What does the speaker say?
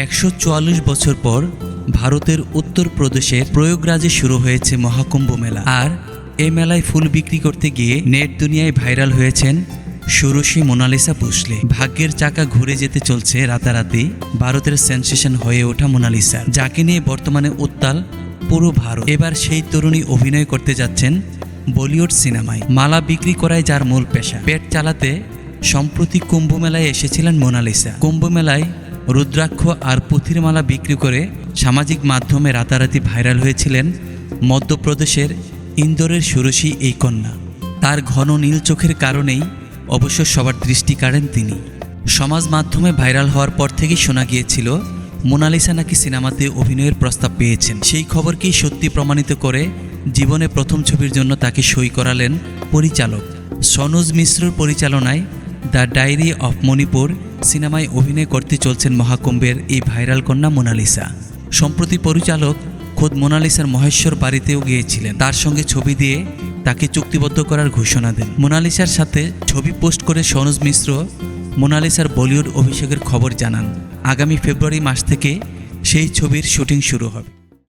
144 বছর পর ভারতের উত্তরপ্রদেশের প্রয়াগরাজে শুরু হয়েছে মহাকুম্ভ মেলা। আর এই মেলায় ফুল বিক্রি করতে গিয়ে নেট দুনিয়ায় ভাইরাল হয়েছেন ষোড়শী মোনালিসা ভোসলে। ভাগ্যের চাকা ঘুরে যেতে চলছে রাতারাতি ভারতের সেন্সেশন হয়ে ওঠা মোনালিসা, যাকে নিয়ে বর্তমানে উত্তাল পুরো ভারত। এবার সেই তরুণী অভিনয় করতে যাচ্ছেন বলিউড সিনেমায়। মালা বিক্রি করাই যার মূল পেশা। পেট চালাতে সম্প্রতি কুম্ভ মেলায় এসেছিলেন মোনালিসা। কুম্ভ মেলায় রুদ্রাক্ষ আর পুঁথির মালা বিক্রি করে সামাজিক মাধ্যমে রাতারাতি ভাইরাল হয়েছিলেন মধ্যপ্রদেশের ইন্দোরের ষোড়শী এই কন্যা। তার ঘন নীল চোখের কারণেই অবশ্য সবার দৃষ্টি কাড়েন তিনি। সমাজ মাধ্যমে ভাইরাল হওয়ার পর থেকেই শোনা গিয়েছিল মোনালিসা নাকি সিনেমাতে অভিনয়ের প্রস্তাব পেয়েছেন। সেই খবরকেই সত্যি প্রমাণিত করে জীবনে প্রথম ছবির জন্য তাকে সই করালেন পরিচালক সনোজ মিশ্রর পরিচালনায় দ্য ডায়েরি অফ মণিপুর সিনেমায় অভিনয় করতে চলছেন মহাকুম্ভের এই ভাইরাল কন্যা মোনালিসা। সম্প্রতি পরিচালক খোদ মোনালিসার মহেশ্বর বাড়িতেও গিয়েছিলেন। তার সঙ্গে ছবি দিয়ে তাকে চুক্তিবদ্ধ করার ঘোষণা দেন। মোনালিসার সাথে ছবি পোস্ট করে সনোজ মিশ্র মোনালিসার বলিউড অভিষেকের খবর জানান। আগামী ফেব্রুয়ারি মাস থেকে সেই ছবির শুটিং শুরু হবে।